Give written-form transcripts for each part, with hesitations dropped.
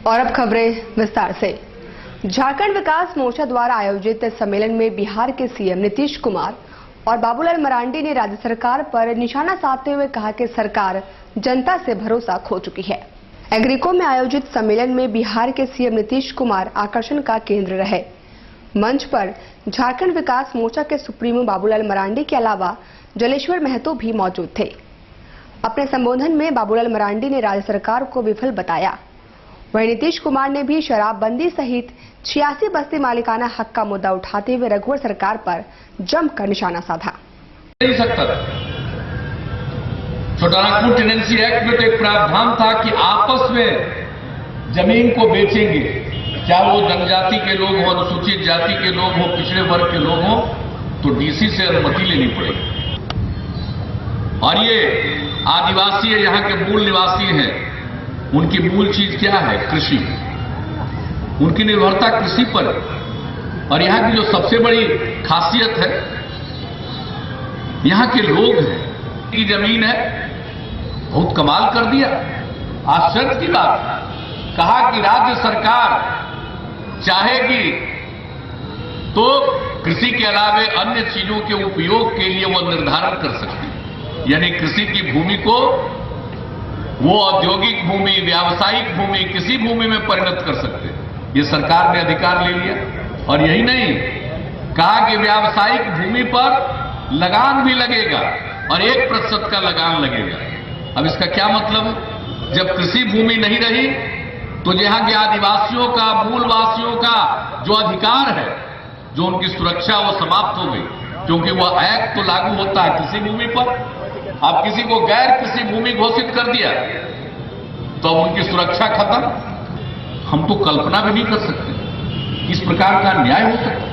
और अब खबरें विस्तार से। झारखंड विकास मोर्चा द्वारा आयोजित सम्मेलन में बिहार के सीएम नीतीश कुमार और बाबूलाल मरांडी ने राज्य सरकार पर निशाना साधते हुए कहा कि सरकार जनता से भरोसा खो चुकी है। एग्रीको में आयोजित सम्मेलन में बिहार के सीएम नीतीश कुमार आकर्षण का केंद्र रहे। मंच पर झारखंड विकास मोर्चा के सुप्रीमो बाबूलाल मरांडी के अलावा जलेश्वर महतो भी मौजूद थे। अपने संबोधन में बाबूलाल मरांडी ने राज्य सरकार को विफल बताया। वहीं नीतीश कुमार ने भी शराबबंदी सहित 86 बस्ती मालिकाना हक का मुद्दा उठाते हुए रघुवर सरकार पर जमकर निशाना साधा। नहीं सकता था। छोटानागपुर टेनेंसी एक्ट में तो एक प्रावधान था कि आपस में जमीन को बेचेंगे, चाहे वो जनजाति के लोग हो, अनुसूचित जाति के लोग हो, पिछड़े वर्ग के लोग हो, तो डीसी से अनुमति लेनी पड़ेगी। और ये आदिवासी है, यहाँ के मूल निवासी हैं, उनकी मूल चीज क्या है? कृषि। उनकी निर्भरता कृषि पर। और यहाँ की जो सबसे बड़ी खासियत है, यहाँ के लोग हैं, की जमीन है, बहुत कमाल कर दिया। आश्चर्य की बात, कहा कि राज्य सरकार चाहेगी तो कृषि के अलावे अन्य चीजों के उपयोग के लिए वो निर्धारण कर सकती है। यानी कृषि की भूमि को वो औद्योगिक भूमि, व्यावसायिक भूमि, किसी भूमि में परिणत कर सकते हैं। ये सरकार ने अधिकार ले लिया। और यही नहीं, कहा कि व्यावसायिक भूमि पर लगान भी लगेगा और 1% का लगान लगेगा। अब इसका क्या मतलब है? जब कृषि भूमि नहीं रही तो यहाँ के आदिवासियों का, मूलवासियों का जो अधिकार है, जो उनकी सुरक्षा, वो समाप्त हो गई। क्योंकि वह एक्ट तो लागू होता है कृषि भूमि पर। अब किसी को गैर कृषि भूमि घोषित कर दिया तो अब उनकी सुरक्षा खत्म। हम तो कल्पना भी नहीं कर सकते इस प्रकार का न्याय हो सकता।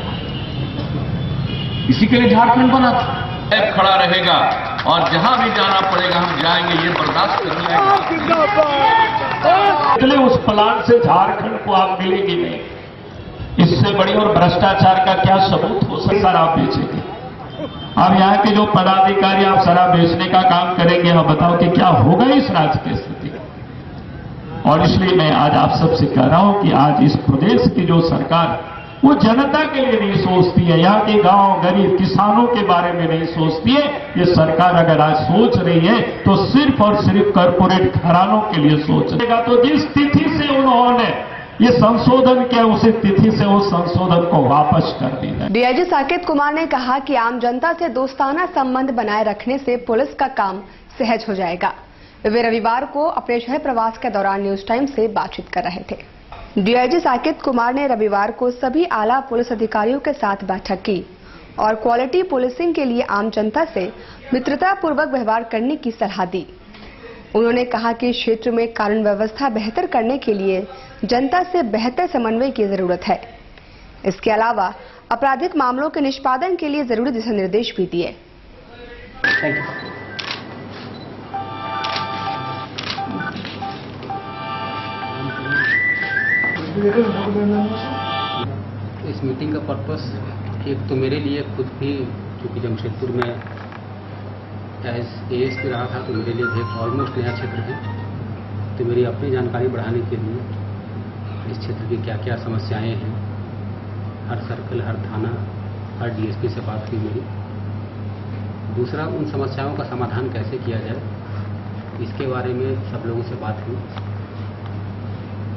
इसी के लिए झारखंड बना था। ऐप खड़ा रहेगा और जहां भी जाना पड़ेगा हम जाएंगे, ये बर्दाश्त करने इसलिए उस प्लान से झारखंड को आप मिलेगी नहीं। इससे बड़ी और भ्रष्टाचार का क्या सबूत हो सकता? शराब बेचेंगे। अब यहाँ के जो पदाधिकारी आप शराब बेचने का काम करेंगे, अब बताओ कि क्या होगा इस राज्य की स्थिति। और इसलिए मैं आज आप सबसे कह रहा हूं कि आज इस प्रदेश की जो सरकार, वो जनता के लिए नहीं सोचती है, यहाँ के गांव गरीब किसानों के बारे में नहीं सोचती है। ये सरकार अगर आज सोच रही है तो सिर्फ और सिर्फ कॉर्पोरेट घरानों के लिए सोच रहेगा। तो जिस तिथि से उन्होंने ये संशोधन किया, उसी तिथि से उस संशोधन को वापस कर दी जाए। डीआईजी साकेत कुमार ने कहा कि आम जनता से दोस्ताना संबंध बनाए रखने से पुलिस का काम सहज हो जाएगा। वे रविवार को अपने शहर प्रवास के दौरान न्यूज टाइम से बातचीत कर रहे थे। डीआईजी साकेत कुमार ने रविवार को सभी आला पुलिस अधिकारियों के साथ बैठक की और क्वालिटी पुलिसिंग के लिए आम जनता से मित्रतापूर्वक व्यवहार करने की सलाह दी। उन्होंने कहा कि क्षेत्र में कानून व्यवस्था बेहतर करने के लिए जनता से बेहतर समन्वय की जरूरत है। इसके अलावा आपराधिक मामलों के निष्पादन के लिए जरूरी दिशा निर्देश भी दिए। इस मीटिंग का पर्पस एक तो मेरे लिए खुद भी, क्योंकि जमशेदपुर में एज एएसपी रहा था, तो मेरे लिए एक ऑलमोस्ट नया क्षेत्र है। तो मेरी अपनी जानकारी बढ़ाने के लिए इस क्षेत्र की क्या क्या समस्याएं हैं, हर सर्कल, हर थाना, हर डीएसपी से बात हुई मेरी। दूसरा, उन समस्याओं का समाधान कैसे किया जाए, इसके बारे में सब लोगों से बात हुई।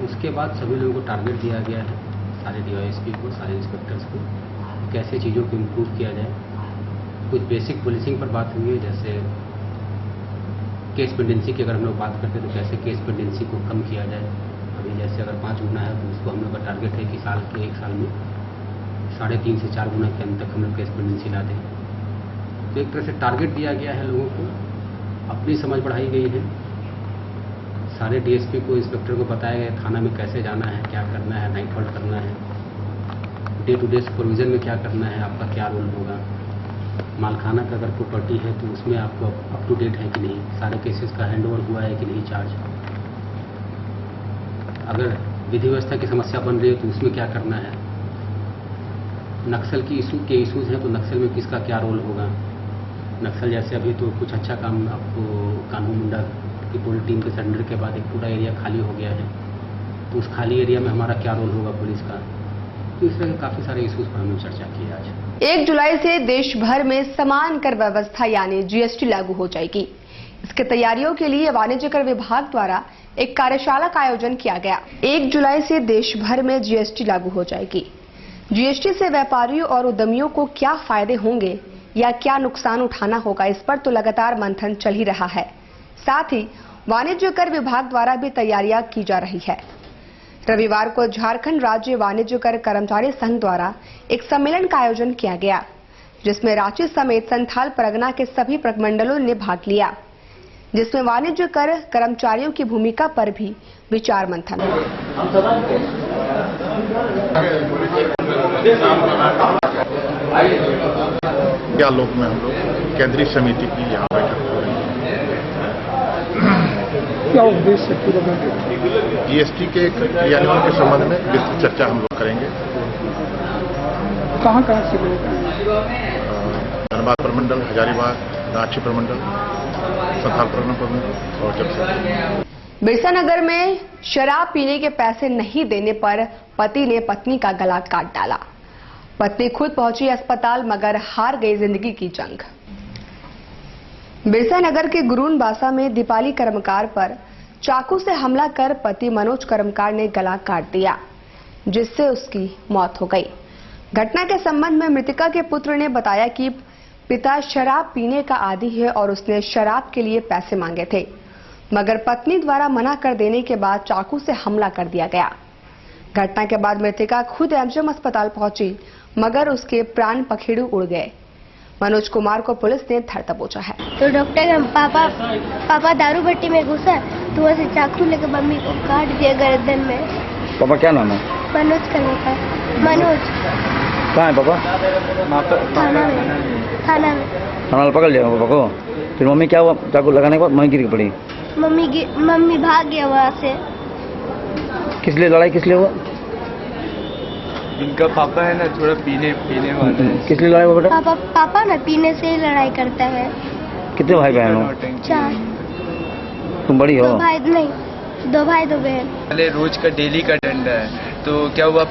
उसके बाद सभी लोगों को टारगेट दिया गया है, सारे डीवाईएसपी को, सारे इंस्पेक्टर्स को, कैसे चीज़ों को इम्प्रूव किया जाए। कुछ बेसिक पुलिसिंग पर बात हुई है, जैसे केस पेंडेंसी की अगर हम लोग बात करते हैं तो कैसे केस पेंडेंसी को कम किया जाए। अभी जैसे अगर 5 गुना है तो उसको हम लोग का टारगेट है कि एक साल में 3.5 से 4 गुना के अंदर तक हम लोग केस पेंडेंसी ला दें। तो एक तरह से टारगेट दिया गया है लोगों को, अपनी समझ बढ़ाई गई है। सारे डीएसपी को, इंस्पेक्टर को बताया गया थाना में कैसे जाना है, क्या करना है, नाइट हॉल्ट करना है, डे टू डे सुपरविजन में क्या करना है, आपका क्या रोल होगा। मालखाना का अगर प्रॉपर्टी है तो उसमें आपको अप टू डेट है कि नहीं, सारे केसेस का हैंडओवर हुआ है कि नहीं चार्ज। अगर विधि व्यवस्था की समस्या बन रही है तो उसमें क्या करना है। नक्सल की इशूज़ हैं तो नक्सल में किसका क्या रोल होगा। नक्सल जैसे अभी तो कुछ अच्छा काम आपको कानू मुंडा की पूरी टीम के सरेंडर के बाद एक पूरा एरिया खाली हो गया है, तो उस खाली एरिया में हमारा क्या रोल होगा पुलिस का। तो इस तरह के काफ़ी सारे इश्यूज पर हमने चर्चा की आज। 1 जुलाई से देश भर में समान कर व्यवस्था यानी जीएसटी लागू हो जाएगी। इसकी तैयारियों के लिए वाणिज्य कर विभाग द्वारा एक कार्यशाला का आयोजन किया गया। 1 जुलाई से देश भर में जीएसटी लागू हो जाएगी। जीएसटी से व्यापारियों और उद्यमियों को क्या फायदे होंगे या क्या नुकसान उठाना होगा, इस पर तो लगातार मंथन चल ही रहा है। साथ ही वाणिज्य कर विभाग द्वारा भी तैयारियां की जा रही है। रविवार को झारखंड राज्य वाणिज्य कर कर्मचारी संघ द्वारा एक सम्मेलन का आयोजन किया गया, जिसमें रांची समेत संथाल परगना के सभी प्रमंडलों ने भाग लिया, जिसमें वाणिज्य कर कर्मचारियों की भूमिका पर भी विचार मंथन हुआ। क्या लोग में हम लोग केंद्रीय समिति की यहाँ बैठक हो रही है। क्या उद्देश्य है? जीएसटी के क्रियान्वयन के संबंध में विस्तृत चर्चा हम लोग करेंगे। कहाँ से लोग आए? धनबाद प्रमंडल, हजारीबाग, रांची प्रमंडल, संथाल परगना प्रमंडल और जब बिरसा नगर में शराब पीने के पैसे नहीं देने पर पति ने पत्नी का गला काट डाला। पत्नी खुद पहुंची अस्पताल मगर हार गई जिंदगी की जंग। बिरसा नगर के गुरून बासा में दीपाली कर्मकार पर चाकू से हमला कर पति मनोज कर्मकार ने गला काट दिया, जिससे उसकी मौत हो गई। घटना के संबंध में मृतका के पुत्र ने बताया कि पिता शराब पीने का आदी है और उसने शराब के लिए पैसे मांगे थे, मगर पत्नी द्वारा मना कर देने के बाद चाकू से हमला कर दिया गया। घटना के बाद मृतका खुद एमजीएम अस्पताल पहुंची, मगर उसके प्राण पखेरु उड़ गए। मनोज कुमार को पुलिस ने धर दबोचा है। तो डॉक्टर पापा दारू भट्टी में घुसा तो वैसे चाकू लेकर मम्मी को काट दिया गर्दन में। पापा क्या नाम है? मनोज का मनोज। कहाँ है पापा? थाना में थाना पकड़ लिया पापा को। फिर मम्मी क्या हुआ? चाकू लगाने के बाद मम्मी गिर पड़ी। मम्मी भाग गया वहाँ से। किस लिए लड़ाई किस लिए हुआ? इनका पापा है ना थोड़ा पीने वाला है। किस लिए लड़ाई हुआ बेटा? पापा ना पीने से ही लड़ाई करता है। कितने भाई बहन हो? 4। तुम बड़ी हो? 2 भाई नहीं, 2 भाई 2 बहन। पहले रोज का डेली का डंडा है। तो क्या हुआ,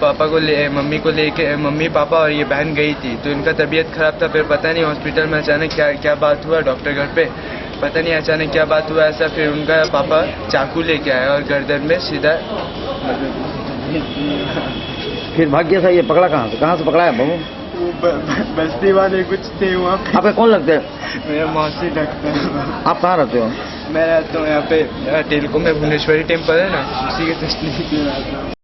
मम्मी को लेके मम्मी पापा और ये बहन गई थी, तो इनका तबीयत खराब था। फिर पता नहीं हॉस्पिटल में अचानक क्या बात हुआ, डॉक्टर घर पे पता नहीं अचानक क्या बात हुआ ऐसा। फिर उनका पापा चाकू लेके आया और गर्दन में सीधा। फिर भाग गया था। ये पकड़ा कहाँ से पकड़ा है बाबू? बस्ती वाले कुछ थे वहाँ पे। आपका कौन लगता है? मेरा मौसी लगता है। आप कहाँ रहते हो? मैं रहता हूँ यहाँ पे टेलको में, भुवनेश्वरी टेम्पल है ना, उसी के तस्वीर।